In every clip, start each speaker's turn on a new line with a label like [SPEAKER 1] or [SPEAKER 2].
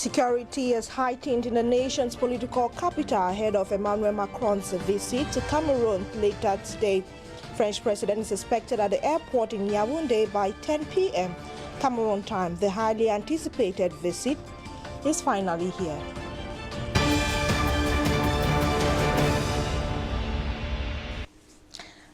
[SPEAKER 1] Security is heightened in the nation's political capital ahead of Emmanuel Macron's visit to Cameroon later today. French president is expected at the airport in Yaoundé by 10 p.m. Cameroon time. The highly anticipated visit is finally here.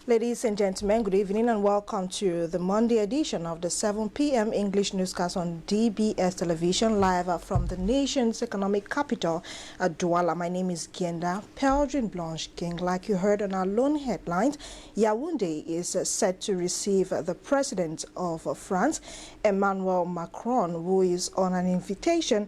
[SPEAKER 1] Ladies and gentlemen, good evening and welcome to the Monday edition of the 7 p.m. English newscast on DBS television, live from the nation's economic capital, Douala. My name is Gienda Peldrin Blanche King. Like you heard on our lone headlines, Yaoundé is set to receive the president of France, Emmanuel Macron, who is on an invitation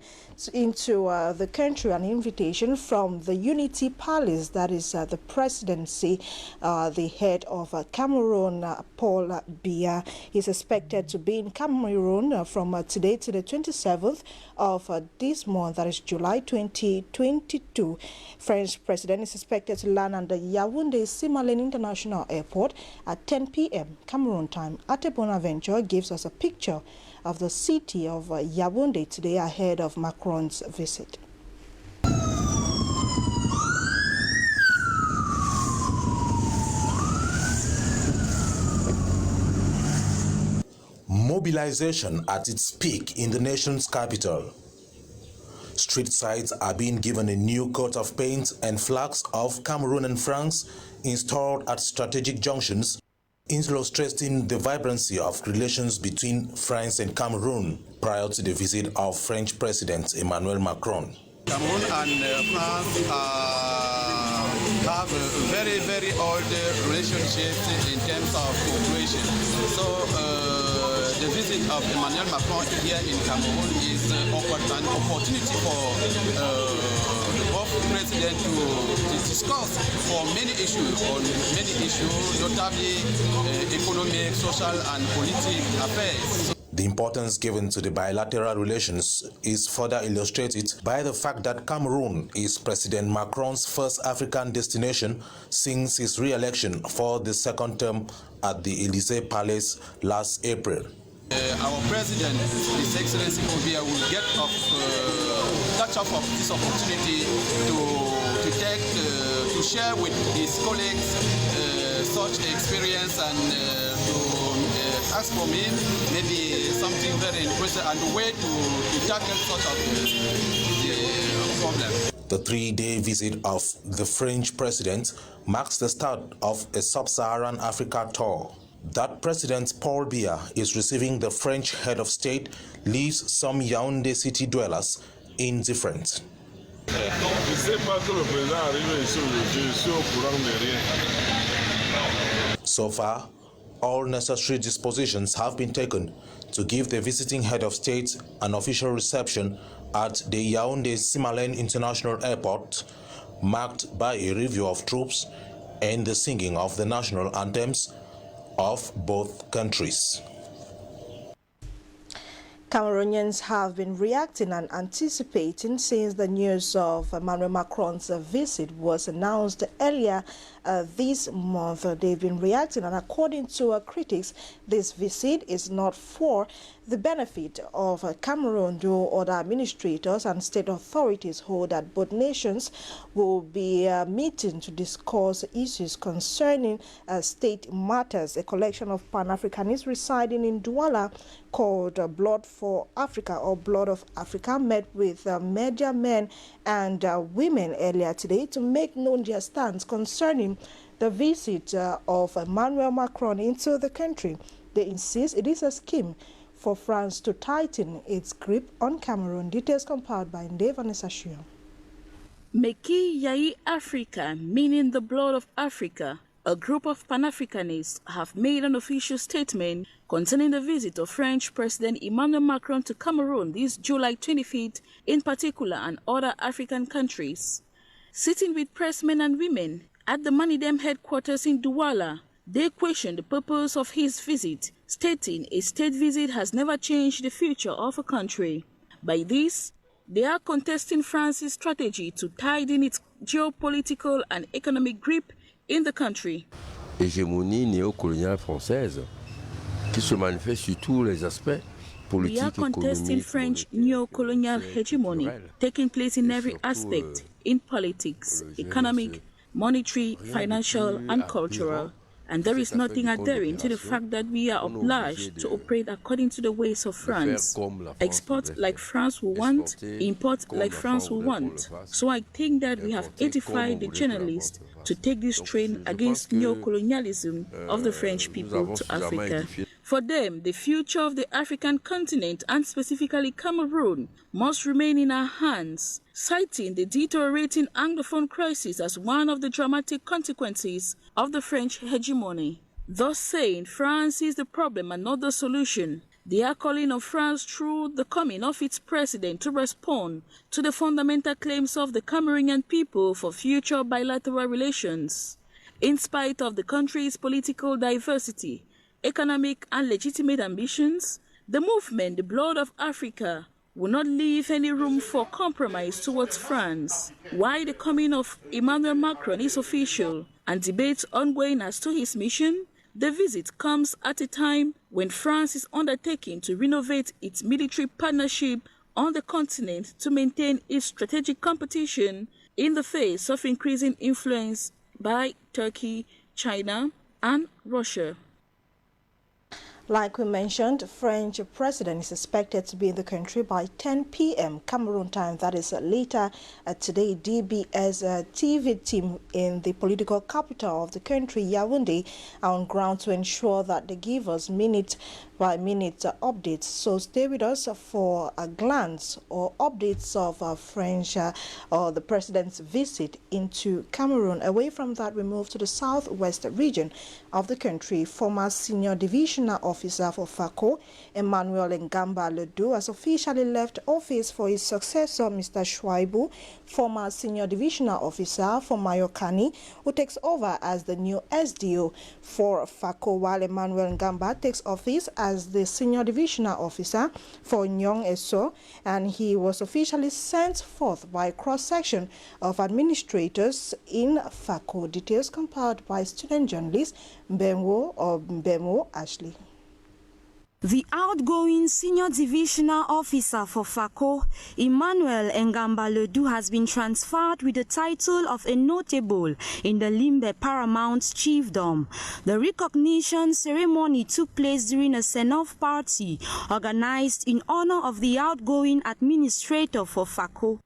[SPEAKER 1] into the country, an invitation from the Unity Palace, that is the presidency, the head of Cameroon, Paul Biya, is expected to be in Cameroon from today to the 27th of this month, that is July 2022. French president is expected to land at the Yaoundé Simalène International Airport at 10 p.m. Cameroon time. Ate Bonaventure gives us a picture of the city of Yaoundé today ahead of Macron's visit.
[SPEAKER 2] Mobilization at its peak in the nation's capital. Street sides are being given a new coat of paint and flags of Cameroon and France installed at strategic junctions, illustrating the vibrancy of relations between France and Cameroon prior to the visit of French President Emmanuel Macron.
[SPEAKER 3] Cameroon and France have a very, very old relationship in terms of cooperation. So the visit of Emmanuel Macron here in Cameroon is an opportunity for both presidents to discuss for many issues, notably economic, social and political affairs.
[SPEAKER 2] The importance given to the bilateral relations is further illustrated by the fact that Cameroon is President Macron's first African destination since his re-election for the second term at the Élysée Palace last April.
[SPEAKER 3] Our president, His Excellency Kmer, will get touch up of this opportunity to share with his colleagues such experience and to ask for me maybe something very interesting and the way to tackle such a problem.
[SPEAKER 2] The three-day visit of the French president marks the start of a sub-Saharan Africa tour. That President Paul Biya is receiving the French head of state leaves some Yaoundé city dwellers indifferent. So far, all necessary dispositions have been taken to give the visiting head of state an official reception at the Yaoundé Simalène International Airport, marked by a review of troops and the singing of the national anthems of both countries.
[SPEAKER 1] Cameroonians have been reacting and anticipating since the news of Emmanuel Macron's visit was announced earlier this month. They've been reacting, and according to critics, this visit is not for the benefit of Cameroon, though other administrators and state authorities hold that both nations will be meeting to discuss issues concerning state matters. A collection of Pan-Africanists residing in Douala called Blood for Africa, or Blood of Africa, met with media men and women earlier today to make known their stance concerning the visit of Emmanuel Macron into the country. They insist it is a scheme for France to tighten its grip on Cameroon. Details compiled by Vanessa Shio.
[SPEAKER 4] Meki Yai Africa, meaning the blood of Africa, a group of Pan-Africanists have made an official statement concerning the visit of French President Emmanuel Macron to Cameroon this July 25th, in particular, and other African countries. Sitting with pressmen and women at the Manidem headquarters in Douala, they questioned the purpose of his visit, stating a state visit has never changed the future of a country. By this, they are contesting France's strategy to tighten its geopolitical and economic grip in the country.
[SPEAKER 5] Hégémonie néocoloniale française qui se manifeste sur tous les aspects
[SPEAKER 4] We are contesting French neo-colonial hegemony taking place in every aspect, in politics, economic, monetary, financial and cultural. And there is nothing adhering to the fact that we are obliged to operate according to the ways of France. Export like France will want, import like France will want. So I think that we have edified the journalists to take this train against neo-colonialism of the French people to Africa. For them, the future of the African continent, and specifically Cameroon, must remain in our hands, citing the deteriorating Anglophone crisis as one of the dramatic consequences of the French hegemony. Thus saying, France is the problem and not the solution. They are calling on France through the coming of its president to respond to the fundamental claims of the Cameroonian people for future bilateral relations. In spite of the country's political diversity, economic and legitimate ambitions, the movement, the Blood of Africa, will not leave any room for compromise towards France. While the coming of Emmanuel Macron is official and debates ongoing as to his mission, the visit comes at a time when France is undertaking to renovate its military partnership on the continent to maintain its strategic competition in the face of increasing influence by Turkey, China, and Russia.
[SPEAKER 1] Like we mentioned, French president is expected to be in the country by 10 p.m. Cameroon time. That is later today. DBS TV team in the political capital of the country, Yaoundé, are on ground to ensure that they give us minute-by-minute updates. So stay with us for a glance or updates of French or the president's visit into Cameroon. Away from that, we move to the southwest region of the country. Former Senior Divisional Officer for FACO, Emmanuel Ngamba Ledoux, has officially left office for his successor, Mr. Shuaibu, former Senior Divisional Officer for Mayokani, who takes over as the new SDO for FACO, while Emmanuel Ngamba takes office as the Senior Divisional Officer for Nyong Eso, and he was officially sent forth by a cross-section of administrators in FACO. Details compiled by student journalist Mbemo Ashley.
[SPEAKER 5] The outgoing Senior Divisional Officer for FACO, Emmanuel Ngamba Ledoux, has been transferred with the title of a notable in the Limbe Paramount Chiefdom. The recognition ceremony took place during a send-off party organized in honor of the outgoing administrator for FACO.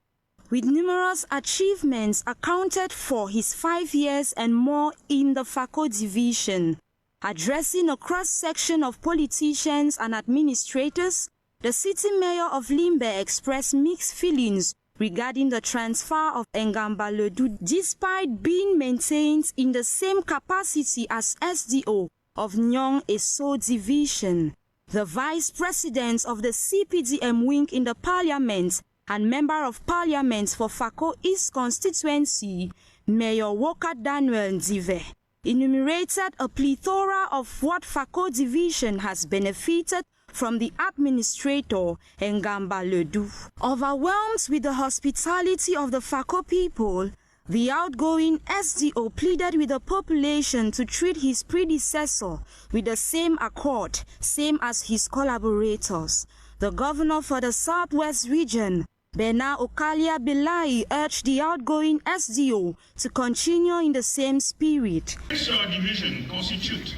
[SPEAKER 5] With numerous achievements accounted for his 5 years and more in the FACO division. Addressing a cross-section of politicians and administrators, the city mayor of Limbe expressed mixed feelings regarding the transfer of Ngamba Ledoux despite being maintained in the same capacity as SDO of Nyong Eso division. The vice president of the CPDM wing in the parliament and member of parliament for FACO East constituency, Mayor Walker Daniel Ndive, enumerated a plethora of what FACO division has benefited from the administrator Ngamba Ledoux. Overwhelmed with the hospitality of the FACO people, the outgoing SDO pleaded with the population to treat his predecessor with the same accord, same as his collaborators. The governor for the Southwest region, Bernard Okalia Belai, urged the outgoing SDO to continue in the same spirit.
[SPEAKER 6] This division constitutes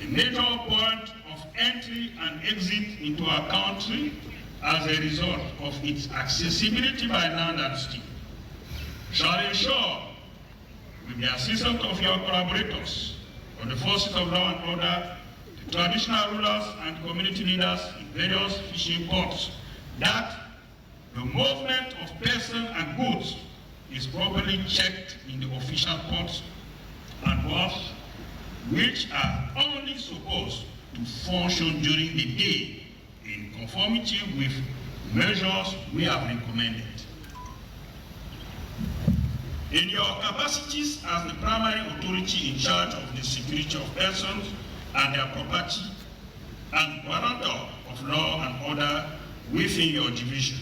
[SPEAKER 6] a major point of entry and exit into our country as a result of its accessibility by land and sea. Shall ensure, with the assistance of your collaborators on the forces of law and order, the traditional rulers and community leaders in various fishing ports, that the movement of persons and goods is properly checked in the official ports and wharves, which are only supposed to function during the day in conformity with measures we have recommended. In your capacities as the primary authority in charge of the security of persons and their property and guarantor of law and order within your division,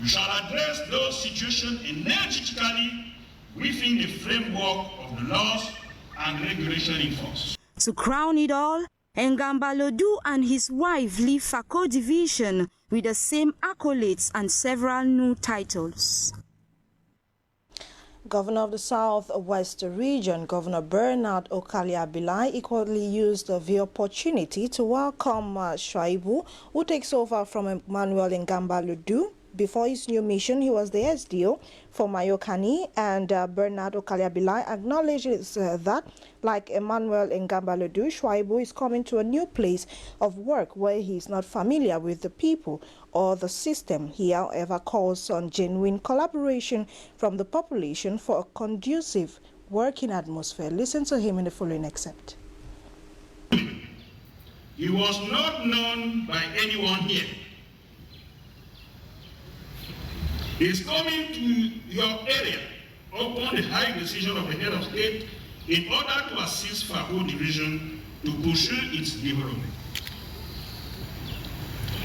[SPEAKER 6] you shall address those situations energetically within the framework of the laws and regulations in force.
[SPEAKER 5] To crown it all, Ngamba Ledoux and his wife leave Fako Division with the same accolades and several new titles.
[SPEAKER 1] Governor of the South-West region, Governor Bernard Okaliabilai, equally used the opportunity to welcome Shaibu, who takes over from Emmanuel Ngamba Ledoux. Before his new mission, he was the SDO for Mayokani, and Bernard Okaliabilai acknowledges that, like Emmanuel Ngamba Ledoux, Shaibu is coming to a new place of work where he is not familiar with the people or the system. He, however, calls on genuine collaboration from the population for a conducive working atmosphere. Listen to him in the following excerpt.
[SPEAKER 6] He was not known by anyone here. Is coming to your area upon the high decision of the head of state in order to assist Fako Division to pursue its development.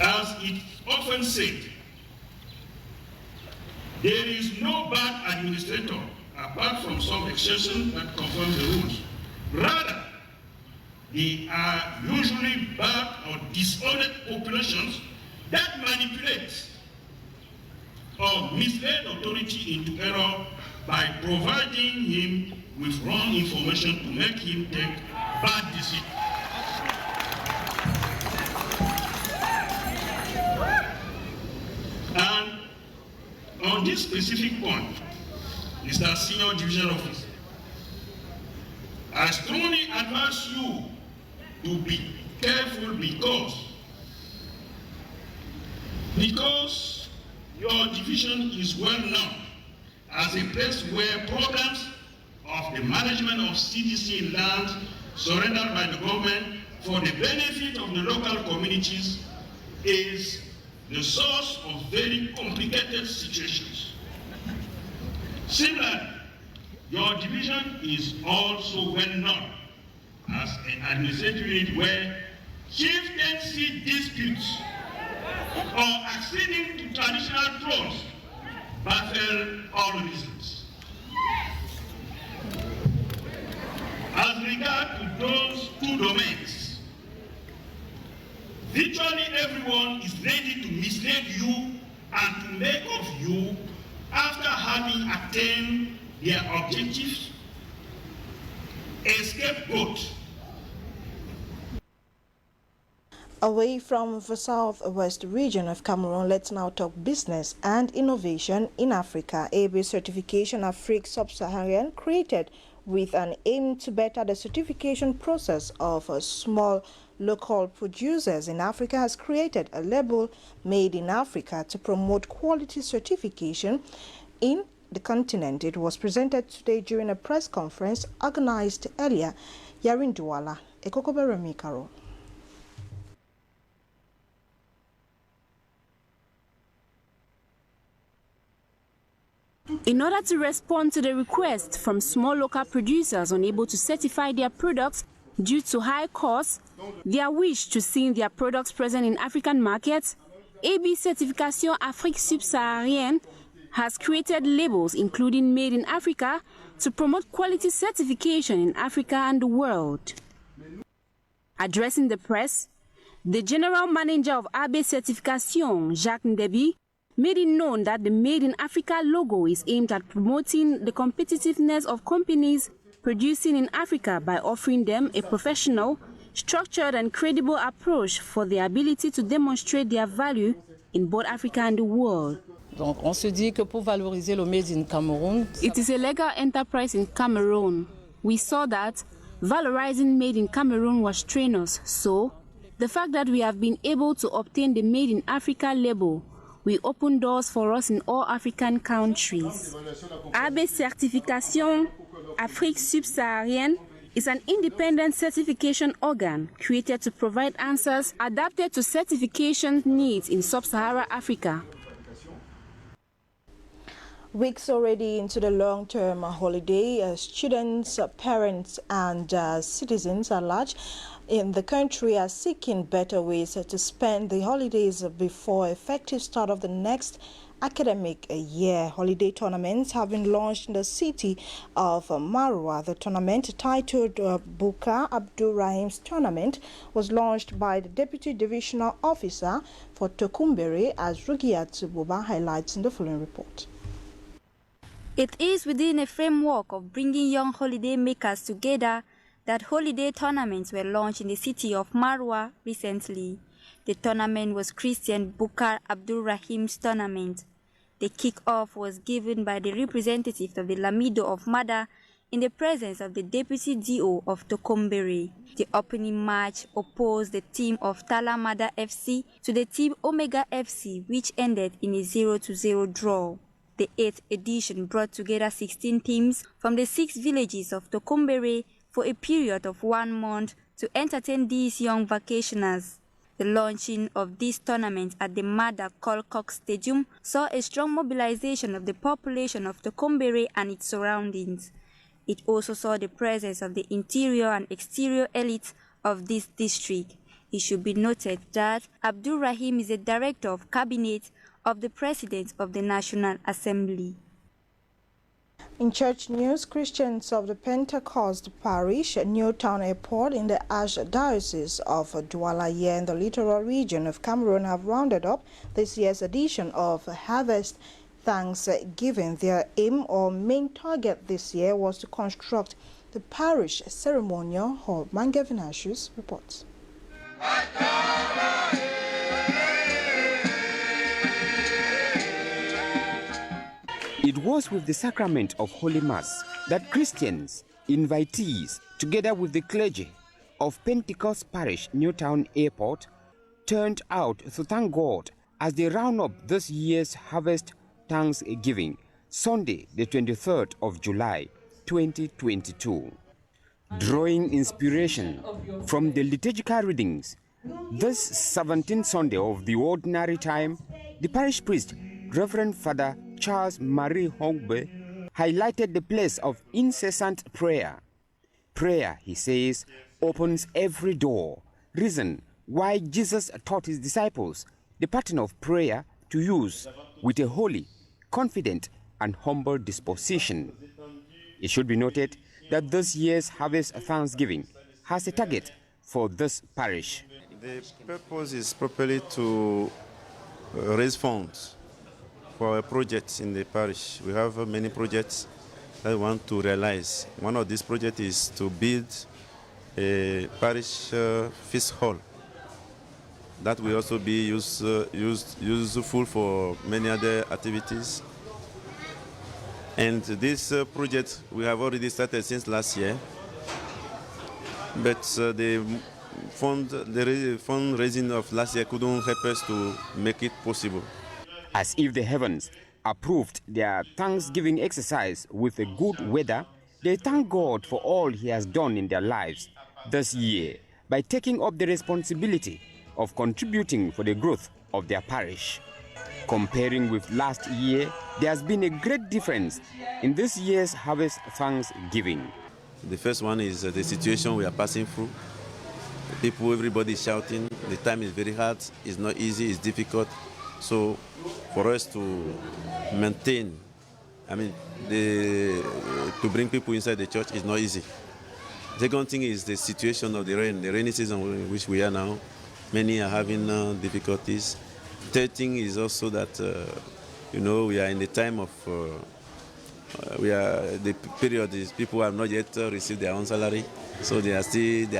[SPEAKER 6] As it often said, there is no bad administrator apart from some exceptions that confirm the rules. Rather, they are usually bad or disordered populations that manipulate or mislead authority into error by providing him with wrong information to make him take bad decisions. And on this specific point, Mr. Senior Divisional Officer, I strongly advise you to be careful because your division is well known as a place where programs of the management of CDC land surrendered by the government for the benefit of the local communities is the source of very complicated situations. Similarly, your division is also well known as an administrative unit where chieftaincy disputes or acceding to traditional thrones baffle all reasons. As regard to those two domains, virtually everyone is ready to mislead you and to make of you, after having attained their objectives, a scapegoat.
[SPEAKER 1] Away from the South-West region of Cameroon, let's now talk business and innovation in Africa. AB Certification Afrique Sub-Saharan, created with an aim to better the certification process of small local producers in Africa, has created a label Made in Africa to promote quality certification in the continent. It was presented today during a press conference organized earlier. Yarin Douala, Ekokobere Mikaro.
[SPEAKER 4] In order to respond to the request from small local producers unable to certify their products due to high costs, their wish to see their products present in African markets, AB Certification Afrique Sub-Saharienne has created labels including Made in Africa to promote quality certification in Africa and the world. Addressing the press, the General Manager of AB Certification, Jacques Ndebi, made it known that the Made in Africa logo is aimed at promoting the competitiveness of companies producing in Africa by offering them a professional, structured and credible approach for their ability to demonstrate their value in both Africa and the world.
[SPEAKER 7] Donc on se dit que pour valoriser le Made in Cameroon,
[SPEAKER 4] it is a legal enterprise in Cameroon. We saw that valorizing Made in Cameroon was strenuous, so the fact that we have been able to obtain the Made in Africa label will open doors for us in all African countries. AB Certification Afrique Sub-Saharienne is an independent certification organ created to provide answers adapted to certification needs in sub-Saharan Africa.
[SPEAKER 1] Weeks already into the long-term holiday, students, parents and citizens at large in the country are seeking better ways to spend the holidays before effective start of the next academic year. Holiday tournaments have been launched in the city of Marwa. The tournament, titled Bukar Abdul Rahim's Tournament, was launched by the Deputy Divisional Officer for Tokumbere, as Rugiat Buba highlights in the following report.
[SPEAKER 5] It is within a framework of bringing young holiday makers together that holiday tournaments were launched in the city of Marwa recently. The tournament was Christian Bukar Abdul Rahim's Tournament. The kick-off was given by the representative of the Lamido of Mada in the presence of the Deputy DO of Tokumbere. The opening match opposed the team of Talamada FC to the team Omega FC, which ended in a 0-0 draw. The 8th edition brought together 16 teams from the 6 villages of Tokumbere for a period of 1 month to entertain these young vacationers. The launching of this tournament at the Mada Colcock Stadium saw a strong mobilization of the population of Tokumbere and its surroundings. It also saw the presence of the interior and exterior elites of this district. It should be noted that Abdul Rahim is a director of cabinet of the President of the National Assembly.
[SPEAKER 1] In church news, Christians of the Pentecost Parish, Newtown Airport in the Archdiocese of Douala here in the littoral region of Cameroon have rounded up this year's edition of Harvest Thanksgiving. Their aim or main target this year was to construct the parish ceremonial hall. Mangevin Ashus reports.
[SPEAKER 8] It was with the sacrament of Holy Mass that Christians, invitees, together with the clergy of Pentecost Parish, Newtown Airport, turned out to thank God as they round up this year's Harvest Thanksgiving, Sunday, the 23rd of July, 2022. Drawing inspiration from the liturgical readings, this 17th Sunday of the ordinary time, the parish priest, Reverend Father Charles Marie Hongbe, highlighted the place of incessant prayer. Prayer, he says, opens every door, reason why Jesus taught his disciples the pattern of prayer to use with a holy, confident, and humble disposition. It should be noted that this year's Harvest Thanksgiving has a target for this parish.
[SPEAKER 9] The purpose is properly to raise funds for projects in the parish. We have many projects that we want to realize. One of these projects is to build a parish feast hall that will also be useful for many other activities. And this project we have already started since last year, but the fundraising of last year couldn't help us to make it possible.
[SPEAKER 8] As if the heavens approved their Thanksgiving exercise with a good weather, they thank God for all he has done in their lives this year by taking up the responsibility of contributing for the growth of their parish. Comparing with last year, there has been a great difference in this year's Harvest Thanksgiving.
[SPEAKER 9] The first one is the situation we are passing through. People, everybody is shouting. The time is very hard. It's not easy. It's difficult. So for us to maintain, to bring people inside the church is not easy. The second thing is the situation of the rainy season in which we are now. Many are having difficulties. Third thing is also that, we are in the time of, the period is people have not yet received their own salary, so they are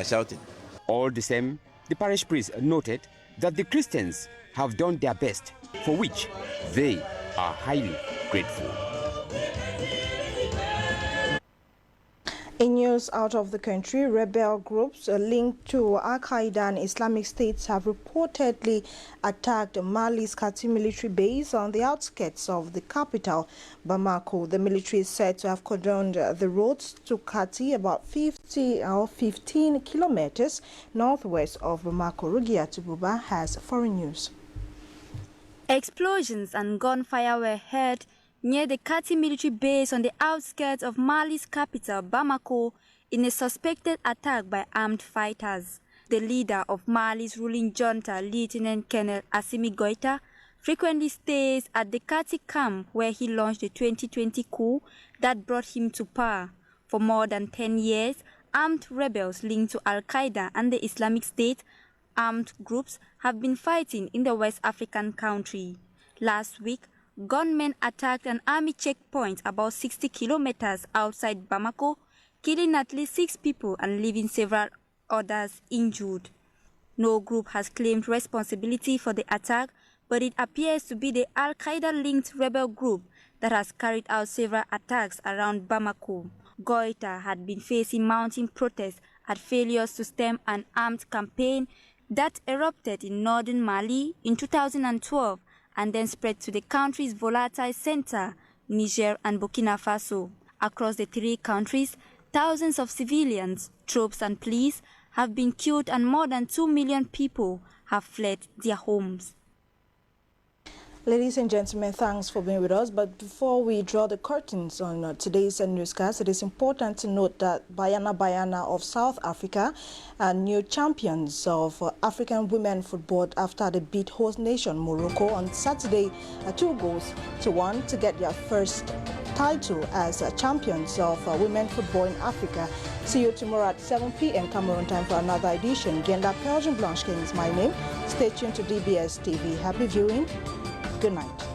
[SPEAKER 9] shouting.
[SPEAKER 8] All the same, the parish priest noted that the Christians have done their best, for which they are highly grateful.
[SPEAKER 1] In news out of the country, rebel groups linked to Al-Qaeda and Islamic States have reportedly attacked Mali's Kati military base on the outskirts of the capital, Bamako. The military is said to have cordoned the roads to Kati about 15 kilometers northwest of Bamako. Rugia Tububa has foreign news.
[SPEAKER 5] Explosions and gunfire were heard near the Kati military base on the outskirts of Mali's capital, Bamako, in a suspected attack by armed fighters. the leader of Mali's ruling junta, Lieutenant Colonel Assimi Goïta, frequently stays at the Kati camp where he launched the 2020 coup that brought him to power. For more than 10 years, armed rebels linked to Al-Qaeda and the Islamic State armed groups have been fighting in the West African country. Last week, gunmen attacked an army checkpoint about 60 kilometers outside Bamako, killing at least 6 people and leaving several others injured. No group has claimed responsibility for the attack, but it appears to be the Al-Qaeda-linked rebel group that has carried out several attacks around Bamako. Goïta had been facing mounting protests at failures to stem an armed campaign that erupted in northern Mali in 2012 and then spread to the country's volatile center, Niger and Burkina Faso. Across the 3 countries, thousands of civilians, troops and police have been killed and more than 2 million people have fled their homes.
[SPEAKER 1] Ladies and gentlemen, thanks for being with us. But before we draw the curtains on today's newscast, it is important to note that Banyana of South Africa are new champions of African women football after they beat host nation Morocco on Saturday 2-1 to get their first title as champions of women football in Africa. See you tomorrow at 7 p.m. Cameroon time for another edition. Genda Belgian Blanche King is my name. Stay tuned to DBS TV. Happy viewing. Good night.